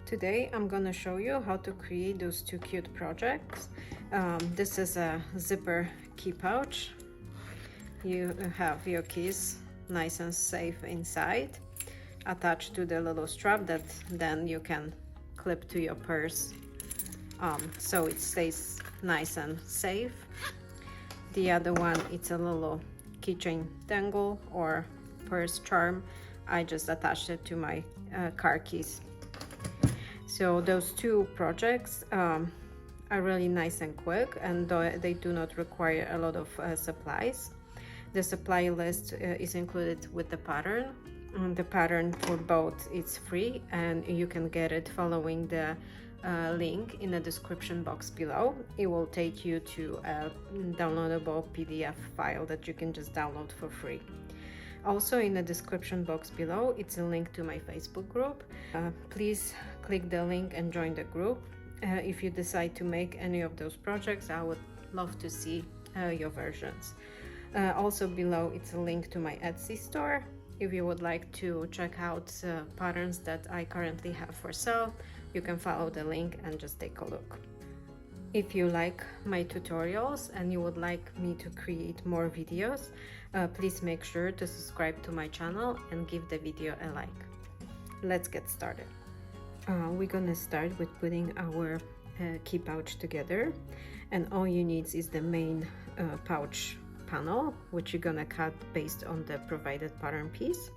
Today I'm gonna show you how to create those two cute projects. This is a zipper key pouch. You have your keys nice and safe inside, attached to the little strap that then you can clip to your purse, so it stays nice and safe. The other one, it's a little keychain dangle or purse charm. I just attached it to my car keys. So those two projects are really nice and quick, and they do not require a lot of supplies. The supply list is included with the pattern. The pattern for both is free, and you can get it following the link in the description box below. It will take you to a downloadable PDF file that you can just download for free. Also in the description box below, it's a link to my Facebook group. Please click the link and join the group. If you decide to make any of those projects, I would love to see your versions. Also below, it's a link to my Etsy store. If you would like to check out patterns that I currently have for sale, you can follow the link and just take a look. If you like my tutorials and you would like me to create more videos, please make sure to subscribe to my channel and give the video a like. Let's get started. We're gonna start with putting our key pouch together, and all you need is the main pouch panel, which you're gonna cut based on the provided pattern piece,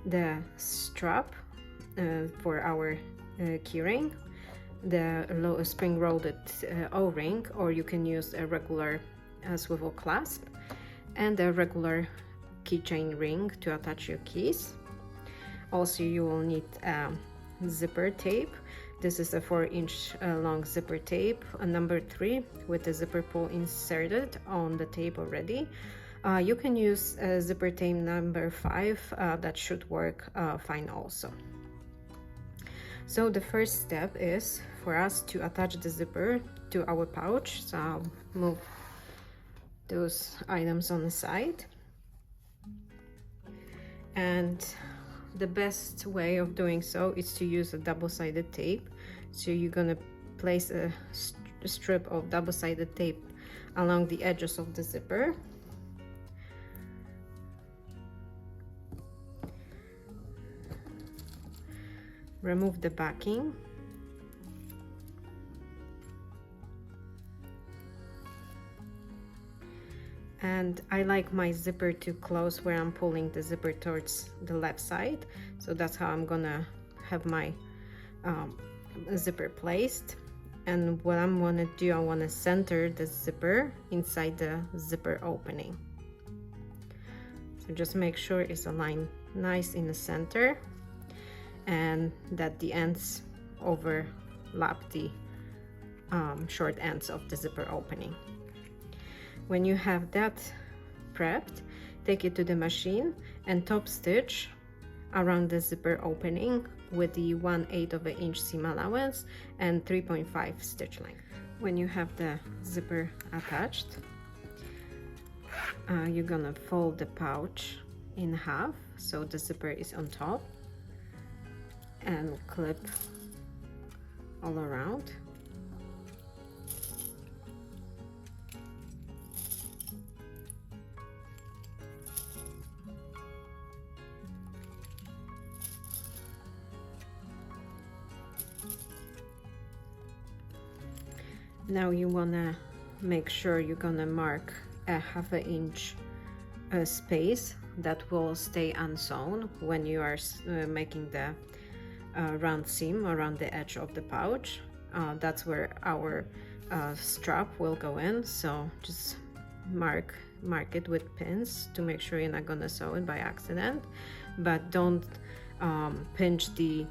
the strap for our keyring, the spring-loaded O-ring, or you can use a regular swivel clasp, and a regular keychain ring to attach your keys. Also, you will need zipper tape. This is a 4-inch long zipper tape, number 3, with the zipper pull inserted on the tape already. You can use zipper tape number 5, that should work fine also. So the first step is for us to attach the zipper to our pouch. So I'll move those items on the side. And the best way of doing so is to use a double-sided tape. So you're gonna place a strip of double-sided tape along the edges of the zipper. Remove the backing. And I like my zipper to close where I'm pulling the zipper towards the left side. So that's how I'm gonna have my zipper placed. And what I'm gonna do, I wanna center the zipper inside the zipper opening. So just make sure it's aligned nice in the center, and that the ends overlap the short ends of the zipper opening. When you have that prepped, take it to the machine and top stitch around the zipper opening with the 1/8 of an inch seam allowance and 3.5 stitch length. When you have the zipper attached, you're gonna fold the pouch in half so the zipper is on top, and clip all around. Now you wanna make sure you're gonna mark a 1/2 inch space that will stay unsewn when you are making the round seam around the edge of the pouch. That's where our strap will go in, so just mark it with pins to make sure you're not gonna sew it by accident. But don't pinch the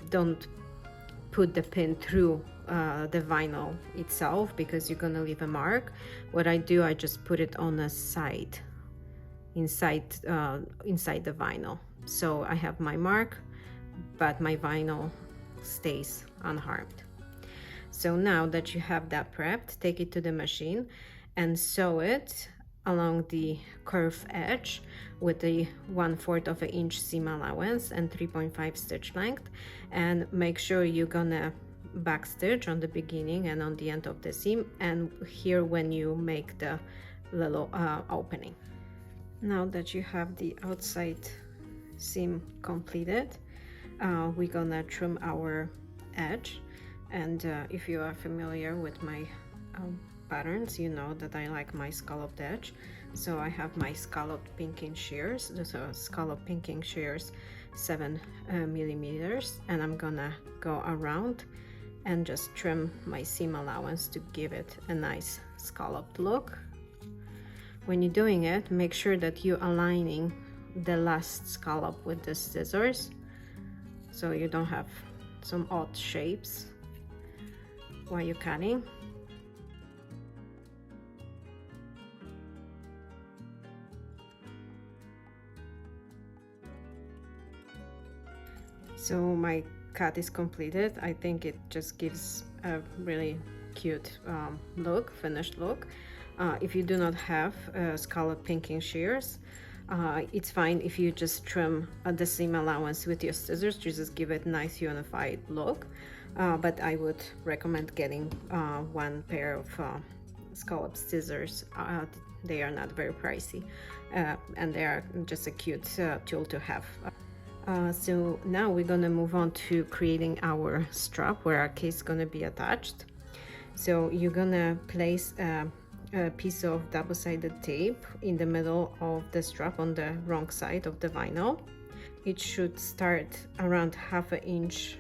don't put the pin through the vinyl itself, because you're gonna leave a mark. What I do, I just put it on the side inside the vinyl, so I have my mark but my vinyl stays unharmed. So now that you have that prepped, take it to the machine and sew it along the curved edge with the 1/4 of an inch seam allowance and 3.5 stitch length, and make sure you're gonna back stitch on the beginning and on the end of the seam, and here when you make the little opening. Now that you have the outside seam completed, we're gonna trim our edge. And if you are familiar with my patterns, you know that I like my scalloped edge. So I have my scalloped pinking shears, scalloped pinking shears 7 millimeters, and I'm gonna go around and just trim my seam allowance to give it a nice scalloped look. When you're doing it, make sure that you're aligning the last scallop with the scissors so you don't have some odd shapes while you're cutting. So my cut is completed. I think it just gives a really cute finished look. If you do not have scallop pinking shears, it's fine if you just trim the seam allowance with your scissors to just give it a nice unified look. But I would recommend getting one pair of scallop scissors. They are not very pricey, and they are just a cute tool to have. So now we're gonna move on to creating our strap where our case is gonna be attached. So you're gonna place a piece of double-sided tape in the middle of the strap on the wrong side of the vinyl. It should start around 1/2 inch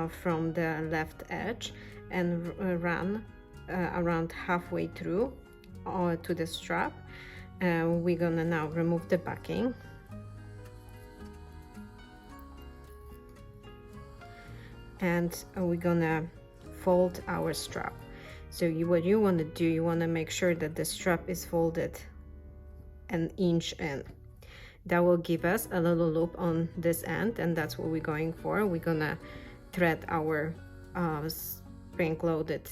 from the left edge and run around halfway through to the strap. We're gonna now remove the backing. And we're gonna fold our strap. So what you want to do, you want to make sure that the strap is folded an inch in. That will give us a little loop on this end, and that's what we're going for. We're gonna thread our spring-loaded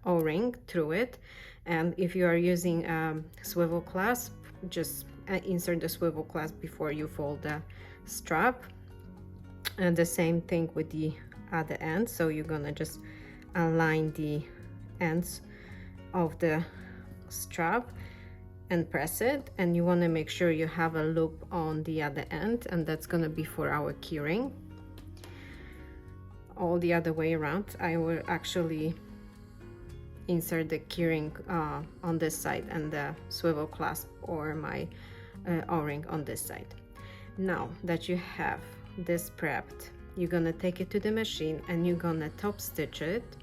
O-ring through it, and if you are using swivel clasp, just insert the swivel clasp before you fold the strap. And the same thing with the other end. So you're gonna just align the ends of the strap and press it, and you want to make sure you have a loop on the other end, and that's gonna be for our keyring. All the other way around, I will actually insert the keyring on this side and the swivel clasp or my O-ring on this side. Now that you have this prepped, you're gonna take it to the machine and you're gonna top stitch it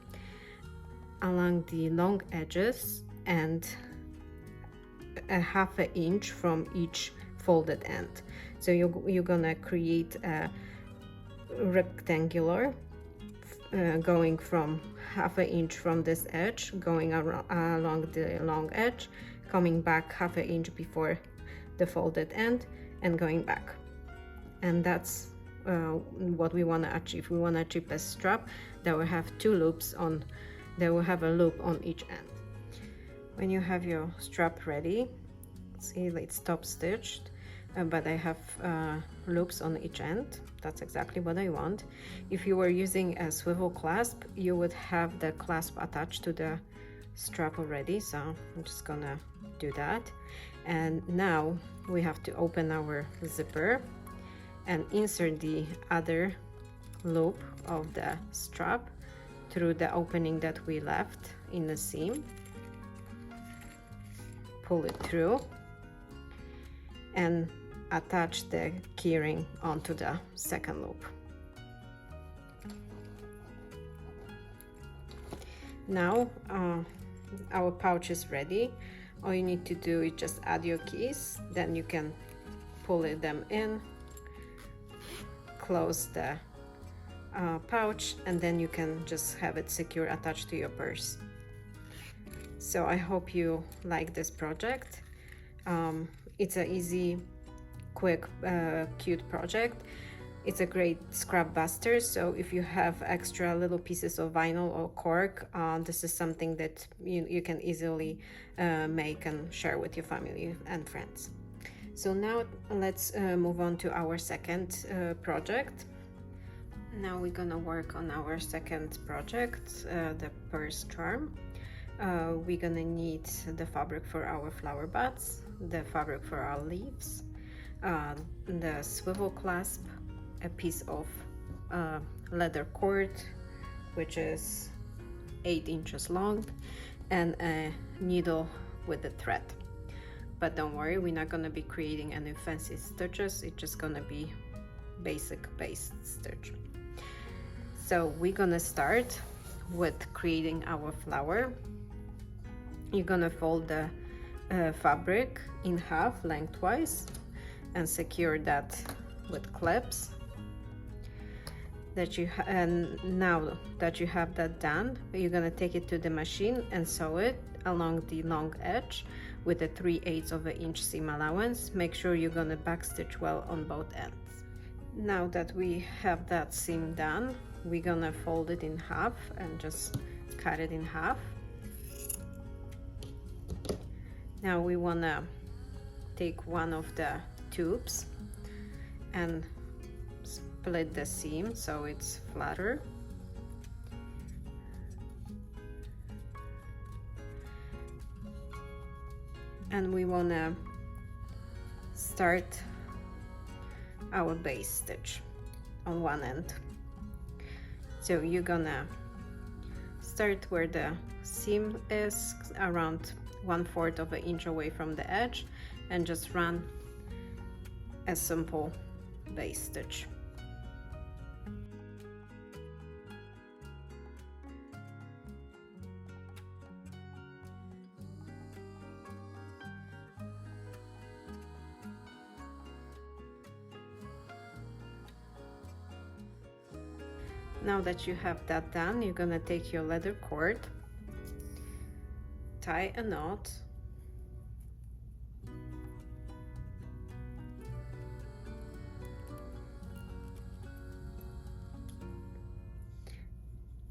along the long edges and a 1/2 inch from each folded end. So you're gonna create a rectangular going from 1/2 inch from this edge, going along the long edge, coming back 1/2 inch before the folded end and going back. And that's what we want to achieve. We want to achieve a strap that will have 2 loops on, that will have a loop on each end. When you have your strap ready, see, it's top stitched, but I have loops on each end. That's exactly what I want. If you were using a swivel clasp, you would have the clasp attached to the strap already, so I'm just gonna do that. And now we have to open our zipper and insert the other loop of the strap through the opening that we left in the seam. Pull it through and attach the keyring onto the second loop. Now our pouch is ready. All you need to do is just add your keys, then you can pull them in, close the pouch, and then you can just have it secure attached to your purse. So I hope you like this project. It's an easy, quick, cute project. It's a great scrub buster, so if you have extra little pieces of vinyl or cork, this is something that you can easily make and share with your family and friends. So now let's move on to our second project. Now we're gonna work on our second project, the purse charm. We're gonna need the fabric for our flower buds, the fabric for our leaves, the swivel clasp, a piece of leather cord which is 8 inches long, and a needle with a thread. But don't worry, we're not gonna be creating any fancy stitches, it's just gonna be basic base stitch. So we're gonna start with creating our flower. You're gonna fold the fabric in half lengthwise and secure that with clips. And now that you have that done, you're gonna take it to the machine and sew it along the long edge with a 3/8 of an inch seam allowance. Make sure you're gonna backstitch well on both ends. Now that we have that seam done, we're gonna fold it in half and just cut it in half. Now we wanna take one of the tubes and split the seam so it's flatter. And we want to start our base stitch on one end. So you're gonna start where the seam is, around 1/4 of an inch away from the edge, and just run a simple base stitch. Now that you have that done, you're gonna take your leather cord, tie a knot,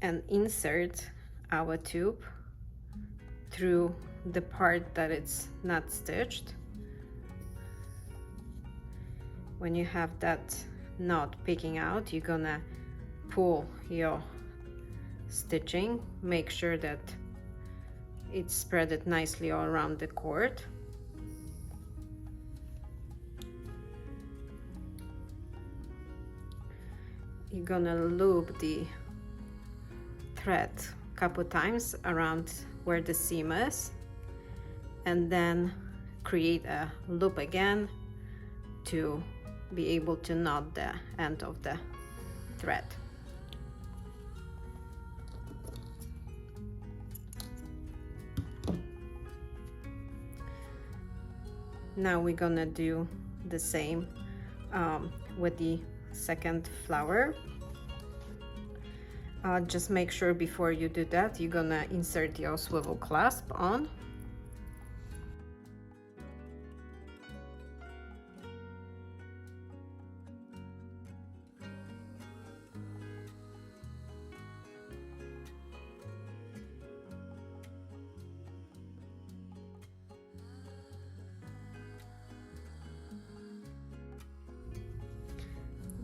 and insert our tube through the part that it's not stitched. When you have that knot picking out, you're gonna pull your stitching, make sure that it's spread nicely all around the cord. You're gonna loop the thread a couple times around where the seam is, and then create a loop again to be able to knot the end of the thread. Now we're gonna do the same with the second flower. Just make sure before you do that, you're gonna insert your swivel clasp on.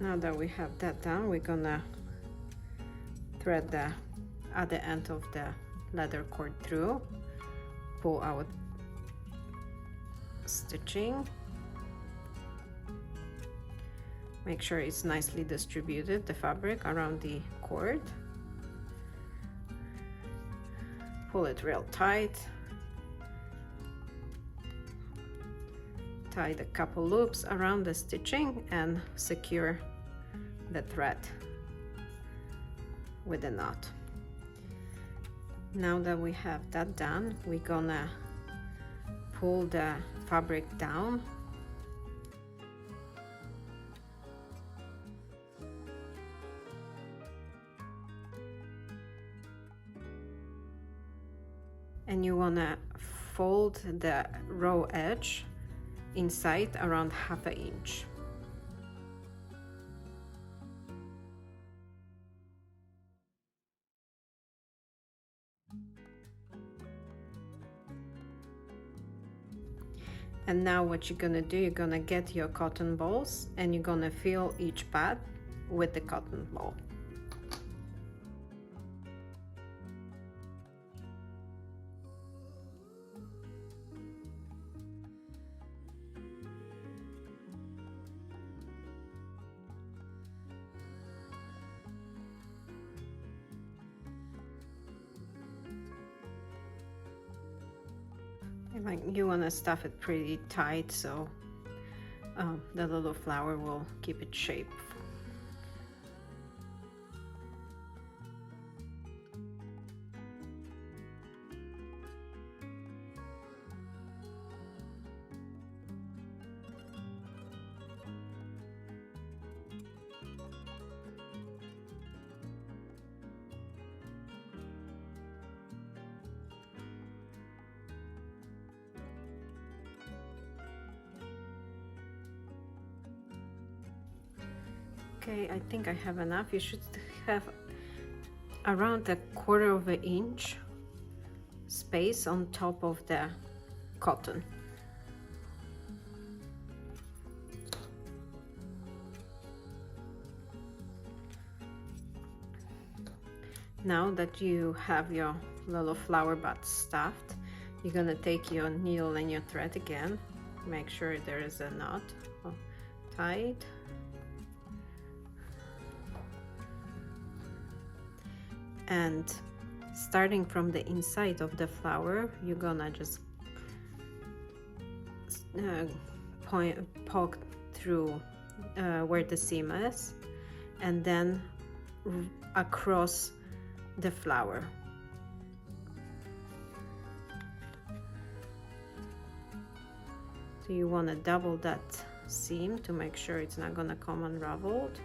Now that we have that done, we're gonna thread the other end of the leather cord through, pull out stitching, make sure it's nicely distributed, the fabric around the cord, pull it real tight, tie the couple loops around the stitching and secure the thread with a knot. Now that we have that done, we're gonna pull the fabric down and you wanna fold the raw edge inside around 1/2 inch. And now what you're gonna do, you're gonna get your cotton balls and you're gonna fill each pad with the cotton ball. Like you want to stuff it pretty tight so the little flower will keep its shape. Okay, I think I have enough. You should have around 1/4 of an inch space on top of the cotton. Now that you have your little flower buds stuffed, you're gonna take your needle and your thread again. Make sure there is a knot tied. And starting from the inside of the flower, you're gonna just poke through where the seam is, and then across the flower. So you want to double that seam to make sure it's not gonna come unraveled.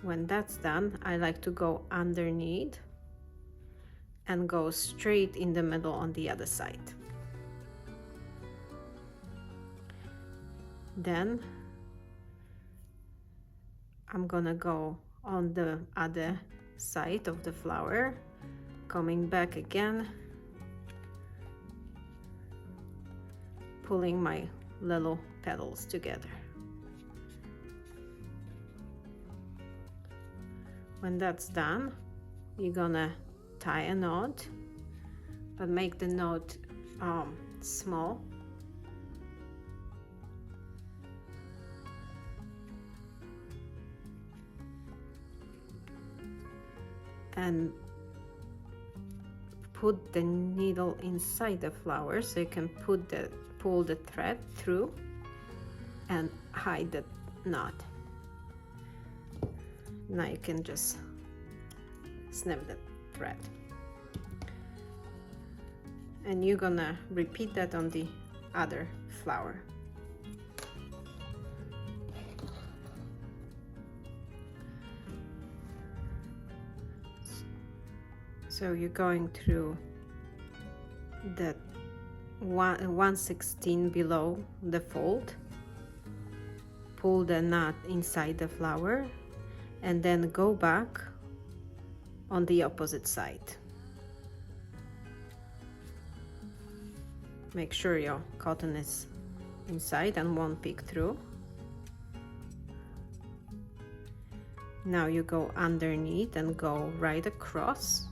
When that's done, I like to go underneath and go straight in the middle on the other side. Then I'm gonna go on the other side of the flower, coming back again, pulling my little petals together. When that's done, you're gonna tie a knot, but make the knot small. And put the needle inside the flower so you can pull the thread through and hide the knot. Now you can just snip the thread. And you're gonna repeat that on the other flower. So you're going through the 1/16 below the fold, pull the knot inside the flower, and then go back on the opposite side. Make sure your cotton is inside and won't peek through. Now you go underneath and go right across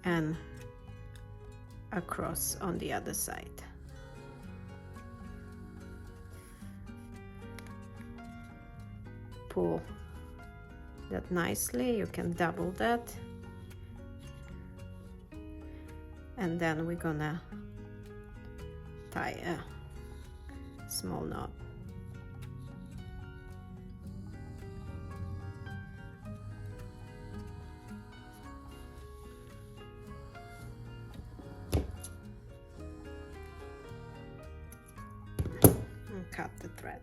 and across on the other side. Pull that nicely, you can double that, and then we're gonna tie a small knot. And cut the thread.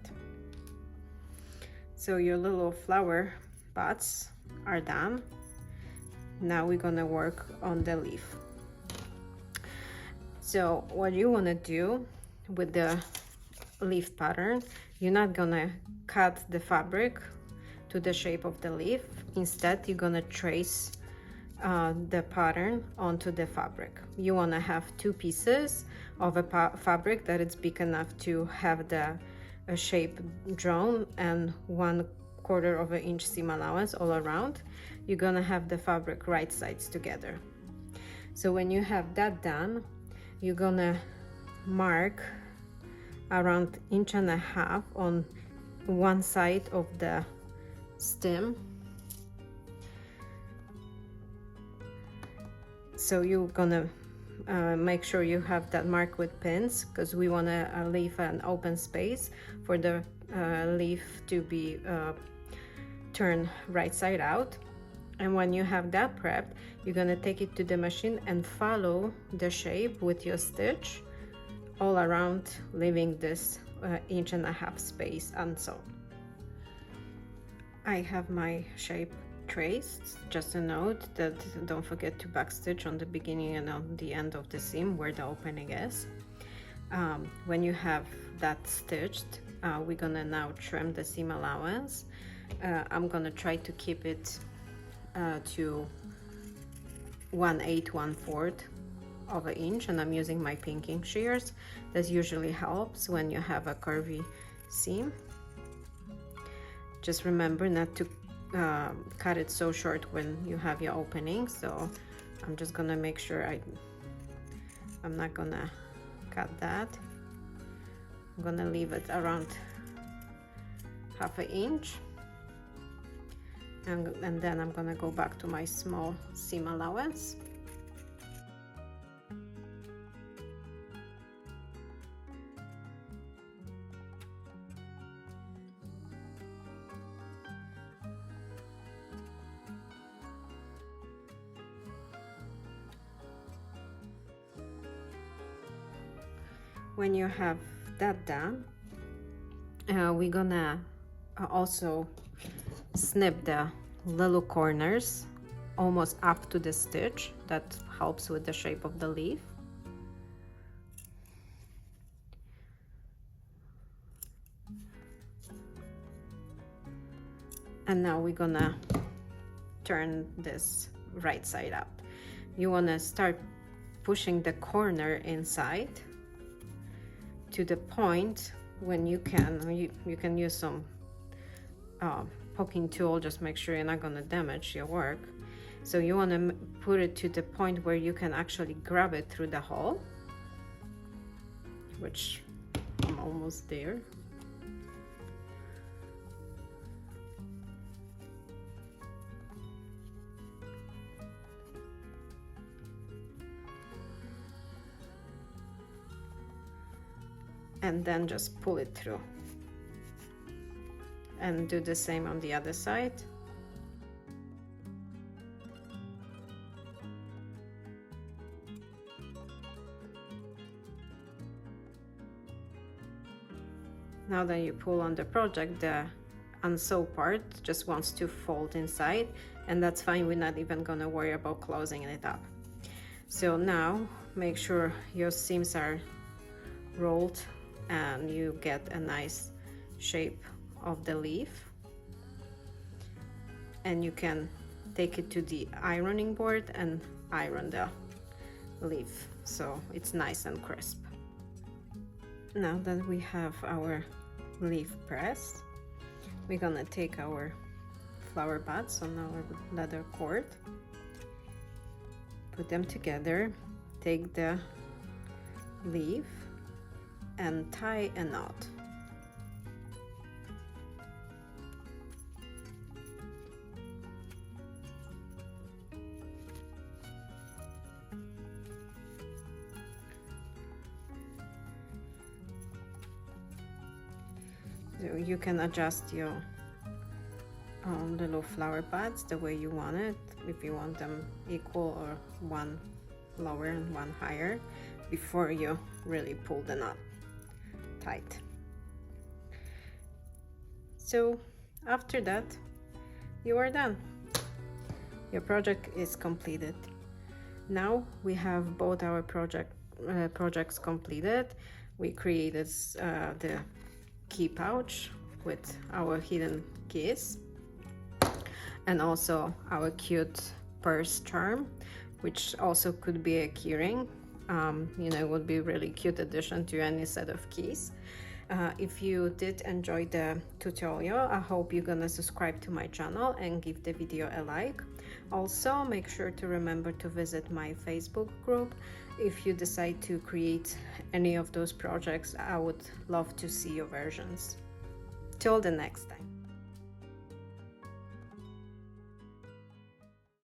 So your little flower buds are done. Now we're gonna work on the leaf. So what you wanna do with the leaf pattern, you're not gonna cut the fabric to the shape of the leaf. Instead, you're gonna trace the pattern onto the fabric. You want to have 2 pieces of a fabric that it's big enough to have the shape drawn, and 1/4 of an inch seam allowance all around. You're gonna have the fabric right sides together. So when you have that done, you're gonna mark around 1.5 inch on one side of the stem. So you're gonna make sure you have that mark with pins, because we want to leave an open space for the leaf to be turned right side out. And when you have that prepped, you're gonna take it to the machine and follow the shape with your stitch all around, leaving this 1.5 inch space unsewn. I have my shape traced. Just a note that don't forget to backstitch on the beginning and on the end of the seam where the opening is. When you have that stitched, we're gonna now trim the seam allowance. I'm gonna try to keep it to 1/8, 1/4 of an inch, and I'm using my pinking shears. This usually helps when you have a curvy seam. Just remember not to cut it so short when you have your opening. So I'm just gonna make sure I'm not gonna cut that. I'm gonna leave it around 1/2 inch, and then I'm gonna go back to my small seam allowance. When you have that done, we're gonna also snip the little corners almost up to the stitch. That helps with the shape of the leaf. And now we're gonna turn this right side up. You wanna start pushing the corner inside to the point when you can use some poking tool. Just make sure you're not going to damage your work. So you want to put it to the point where you can actually grab it through the hole, which I'm almost there. And then just pull it through, and do the same on the other side. Now that you pull on the project, the unsew part just wants to fold inside, and that's fine. We're not even gonna worry about closing it up. So now make sure your seams are rolled and you get a nice shape of the leaf, and you can take it to the ironing board and iron the leaf so it's nice and crisp. Now that we have our leaf pressed, we're gonna take our flower buds on our leather cord, put them together, take the leaf and tie a knot. So you can adjust your little flower buds the way you want it, if you want them equal or one lower and one higher, before you really pull the knot tight. So after that, you are done. Your project is completed. Now we have both our projects completed. We created the key pouch with our hidden keys, and also our cute purse charm, which also could be a keyring. You know, would be really cute addition to any set of keys. If you did enjoy the tutorial, I hope you're gonna subscribe to my channel and give the video a like. Also, make sure to remember to visit my Facebook group. If you decide to create any of those projects, I would love to see your versions. Till the next time.